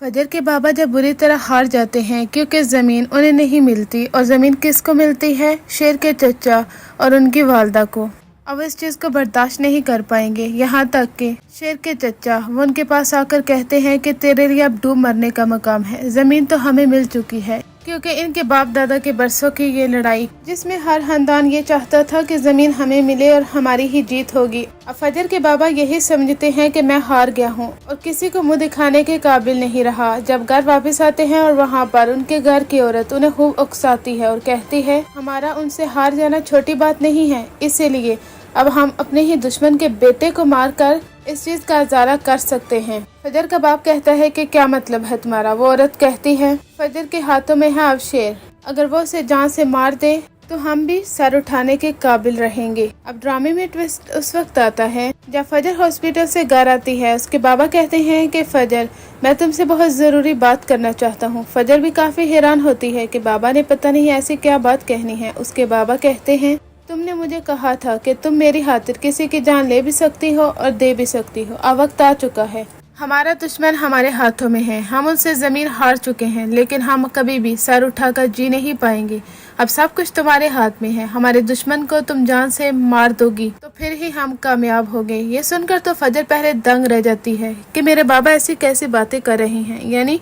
फजर के बाबा जब बुरी तरह हार जाते हैं क्योंकि ज़मीन उन्हें नहीं मिलती। और ज़मीन किसको मिलती है? शेर के चचा और उनकी वालदा को। अब इस चीज़ को बर्दाश्त नहीं कर पाएंगे, यहाँ तक कि शेर के चचा वो उनके पास आकर कहते हैं कि तेरे लिए अब डूब मरने का मकाम है, ज़मीन तो हमें मिल चुकी है। क्योंकि इनके बाप दादा के बरसों की ये लड़ाई जिसमें हर खानदान ये चाहता था कि ज़मीन हमें मिले और हमारी ही जीत होगी। अब फजर के बाबा यही समझते हैं कि मैं हार गया हूँ और किसी को मुंह दिखाने के काबिल नहीं रहा। जब घर वापस आते हैं और वहाँ पर उनके घर की औरत उन्हें खूब उकसाती है और कहती है हमारा उनसे हार जाना छोटी बात नहीं है, इसीलिए अब हम अपने ही दुश्मन के बेटे को मारकर इस चीज का इजारा कर सकते हैं। फजर का बाप कहता है कि क्या मतलब है तुम्हारा? वो औरत कहती है फजर के हाथों में है अब शेर, अगर वो उसे जान से मार दे तो हम भी सर उठाने के काबिल रहेंगे। अब ड्रामे में ट्विस्ट उस वक्त आता है जब फजर हॉस्पिटल से घर आती है। उसके बाबा कहते हैं कि फजर मैं तुमसे बहुत ज़रूरी बात करना चाहता हूँ। फजर भी काफ़ी हैरान होती है कि बाबा ने पता नहीं ऐसी क्या बात कहनी है। उसके बाबा कहते हैं तुमने मुझे कहा था कि तुम मेरी खातिर किसी की जान ले भी सकती हो और दे भी सकती हो। अब वक्त आ चुका है, हमारा दुश्मन हमारे हाथों में है, हम उनसे ज़मीन हार चुके हैं, लेकिन हम कभी भी सर उठाकर जी नहीं पाएंगे। अब सब कुछ तुम्हारे हाथ में है, हमारे दुश्मन को तुम जान से मार दोगी तो फिर ही हम कामयाब होंगे। ये सुनकर तो फजर पहले दंग रह जाती है कि मेरे बाबा ऐसी कैसी बातें कर रहे हैं, यानी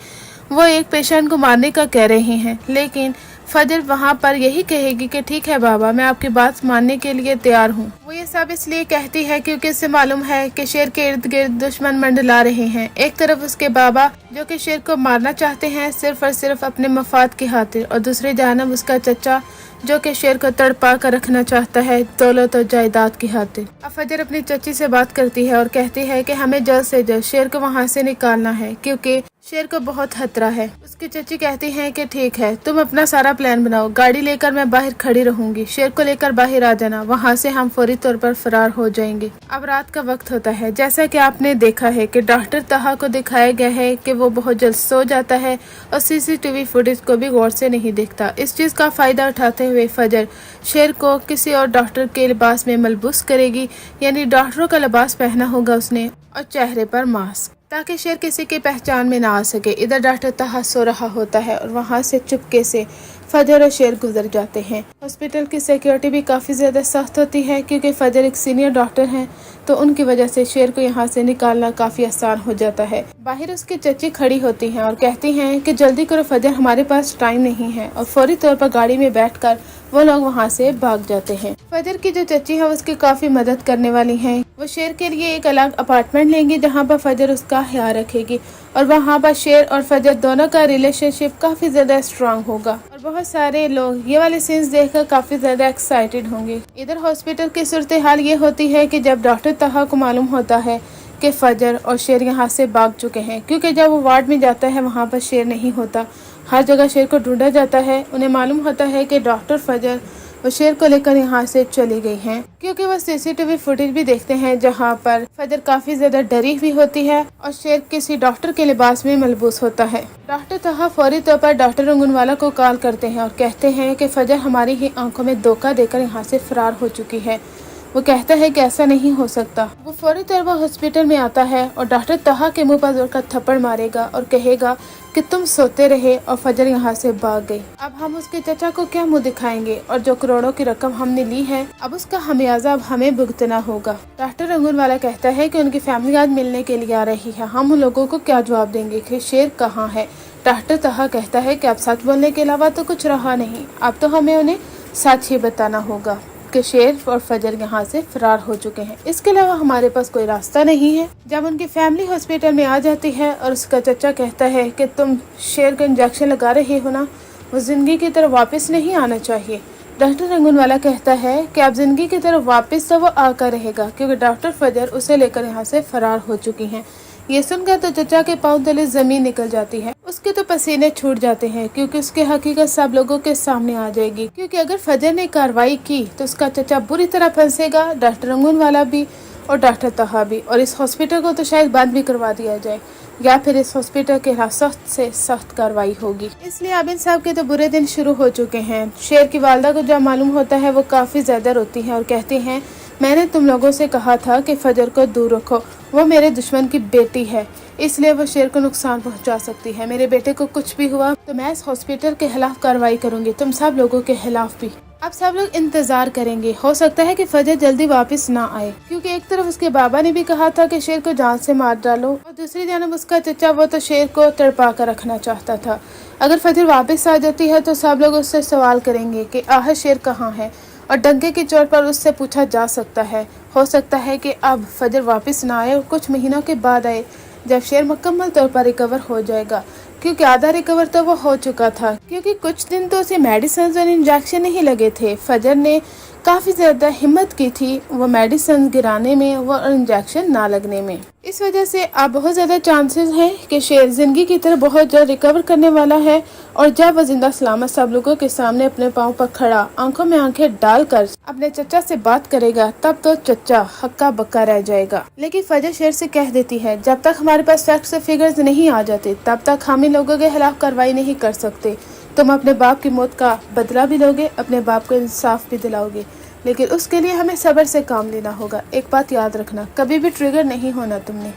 वो एक पेशेंट को मारने का कह रहे हैं। लेकिन फजर वहाँ पर यही कहेगी कि ठीक है बाबा, मैं आपकी बात मानने के लिए तैयार हूँ। वो ये सब इसलिए कहती है क्योंकि इसे मालूम है कि शेर के इर्द गिर्द दुश्मन मंडला रहे हैं। एक तरफ उसके बाबा जो कि शेर को मारना चाहते हैं सिर्फ और सिर्फ अपने मफाद की खातिर, और दूसरी जानब उसका चचा जो कि शेर को तड़पा कर रखना चाहता है दौलत और जायदाद की खातिर। अब फजर अपनी चची से बात करती है और कहती है कि हमें जल्द से जल्द शेर को वहाँ से निकालना है क्योंकि शेर को बहुत खतरा है। उसकी चची कहती है कि ठीक है, तुम अपना सारा प्लान बनाओ, गाड़ी लेकर मैं बाहर खड़ी रहूंगी, शेर को लेकर बाहर आ जाना, वहाँ से हम फौरी तौर पर फरार हो जाएंगे। अब रात का वक्त होता है, जैसा कि आपने देखा है कि डॉक्टर तहा को दिखाया गया है कि वो बहुत जल्द सो जाता है और सीसीटीवी फुटेज को भी गौर से नहीं देखता। इस चीज का फायदा उठाते हुए फजर शेर को किसी और डॉक्टर के लिबास में मलबूस करेगी, यानी डॉक्टरों का लिबास पहना होगा उसने और चेहरे पर मास्क, ताकि शेर किसी की पहचान में ना आ सके। इधर डॉक्टर तहा सो रहा होता है और वहाँ से चुपके से फजर और शेर गुजर जाते हैं। हॉस्पिटल की सिक्योरिटी भी काफ़ी ज़्यादा सख्त होती है क्योंकि फजर एक सीनियर डॉक्टर हैं, तो उनकी वजह से शेर को यहाँ से निकालना काफ़ी आसान हो जाता है। बाहर उसकी चची खड़ी होती हैं और कहती हैं कि जल्दी करो फजर, हमारे पास टाइम नहीं है, और फौरी तौर पर गाड़ी में बैठकर वो लोग वहाँ से भाग जाते हैं। फजर की जो चची है उसकी काफ़ी मदद करने वाली हैं। वो शेर के लिए एक अलग अपार्टमेंट लेंगी जहाँ पर फजर उसका ख्याल रखेगी, और वहाँ पर शेर और फजर दोनों का रिलेशनशिप काफ़ी ज़्यादा स्ट्रांग होगा और बहुत सारे लोग ये वाले सीन्स देखकर काफ़ी ज़्यादा एक्साइटेड होंगे। इधर हॉस्पिटल की सूरत हाल ये होती है कि जब डॉक्टर तहा को मालूम होता है कि फजर और शेर यहाँ से भाग चुके हैं, क्योंकि जब वो वार्ड में जाता है वहाँ पर शेर नहीं होता, हर जगह शेर को ढूंढा जाता है। उन्हें मालूम होता है कि डॉक्टर फजर वो शेर को लेकर यहाँ से चली गई हैं, क्योंकि वो सीसीटीवी फुटेज भी देखते हैं जहाँ पर फजर काफी ज्यादा डरी हुई होती है और शेर किसी डॉक्टर के लिबास में मलबूस होता है। डॉक्टर तहा फौरी तौर पर डॉक्टर रंगूनवाला को कॉल करते हैं और कहते हैं कि फजर हमारी ही आंखों में धोखा देकर यहाँ से फरार हो चुकी है। वो कहता है कि ऐसा नहीं हो सकता। वो फौरी तौर पर हॉस्पिटल में आता है और डॉक्टर तहा के मुंह पर जोर का थप्पड़ मारेगा और कहेगा कि तुम सोते रहे और फजर यहाँ से भाग गई। अब हम उसके चचा को क्या मुंह दिखाएंगे, और जो करोड़ों की रकम हमने ली है अब उसका खमियाजा अब हमें भुगतना होगा। डॉक्टर रंगूनवाला कहता है कि उनकी फैमिली आज मिलने के लिए आ रही है, हम उन लोगों को क्या जवाब देंगे कि शेर कहाँ है। डॉक्टर तहा कहता है कि अब सच बोलने के अलावा तो कुछ रहा नहीं, अब तो हमें उन्हें सच ही बताना होगा कि शेर और फजर यहाँ से फरार हो चुके हैं, इसके अलावा हमारे पास कोई रास्ता नहीं है। जब उनकी फैमिली हॉस्पिटल में आ जाती है और उसका चचा कहता है कि तुम शेर को इंजेक्शन लगा रहे हो ना, वो जिंदगी की तरफ वापस नहीं आना चाहिए। डॉक्टर रंगूनवाला कहता है कि अब जिंदगी की तरफ वापस तो वो आकर रहेगा, क्योंकि डॉक्टर फजर उसे लेकर यहाँ से फरार हो चुकी हैं। ये सुनकर तो चचा के पाँव तले जमीन निकल जाती है, उसके तो पसीने छूट जाते हैं क्योंकि उसकी हकीकत सब लोगों के सामने आ जाएगी। क्योंकि अगर फजर ने कार्रवाई की तो उसका चचा बुरी तरह फंसेगा, डॉक्टर रंगूनवाला भी और डॉक्टर तहा भी, और इस हॉस्पिटल को तो शायद बंद भी करवा दिया जाए या फिर इस हॉस्पिटल के सख्त से सख्त कार्रवाई होगी। इसलिए अब इन सब के तो बुरे दिन शुरू हो चुके हैं। शेर की वालदा को जब मालूम होता है वो काफ़ी ज़्यादा रोती है और कहती हैं میں نے تم لوگوں سے کہا تھا کہ فجر کو دور رکھو، وہ میرے دشمن کی بیٹی ہے، اس لیے وہ شیر کو نقصان پہنچا سکتی ہے۔ میرے بیٹے کو کچھ بھی ہوا تو میں اس ہاسپٹل کے خلاف کارروائی کروں گی، تم سب لوگوں کے خلاف بھی۔ اب سب لوگ انتظار کریں گے، ہو سکتا ہے کہ فجر جلدی واپس نہ آئے، کیونکہ ایک طرف اس کے بابا نے بھی کہا تھا کہ شیر کو جان سے مار ڈالو، اور دوسری جانب اس کا چچا، وہ تو شیر کو تڑپا کر رکھنا چاہتا تھا۔ اگر فجر واپس آ جاتی ہے تو سب لوگ اس سے سوال کریں گے کہ آخر شیر کہاں ہے، اور ڈنکے کی چوٹ پر اس سے پوچھا جا سکتا ہے۔ ہو سکتا ہے کہ اب فجر واپس نہ آئے اور کچھ مہینوں کے بعد آئے، جب شیر مکمل طور پر ریکور ہو جائے گا، کیونکہ آدھا ریکور تو وہ ہو چکا تھا، کیونکہ کچھ دن تو اسے میڈیسنز اور انجیکشن نہیں لگے تھے۔ فجر نے کافی زیادہ ہمت کی تھی وہ میڈیسنز گرانے میں اور انجیکشن نہ لگنے میں۔ اس وجہ سے اب بہت زیادہ چانسز ہیں کہ شیر زندگی کی طرح بہت جلد ریکور کرنے والا ہے، اور جب وہ زندہ سلامت سب لوگوں کے سامنے اپنے پاؤں پر کھڑا، آنکھوں میں آنکھیں ڈال کر اپنے چچا سے بات کرے گا، تب تو چچا ہکا بکا رہ جائے گا۔ لیکن فجر شیر سے کہہ دیتی ہے، جب تک ہمارے پاس فیکٹس اور فگرز نہیں آ جاتے تب تک ہم ان لوگوں کے خلاف کارروائی نہیں کر سکتے۔ تم اپنے باپ کی موت کا بدلہ بھی لوگے، اپنے باپ کو انصاف بھی دلاؤ گے، لیکن اس کے لیے ہمیں صبر سے کام لینا ہوگا۔ ایک بات یاد رکھنا، کبھی بھی ٹریگر نہیں ہونا تم نے۔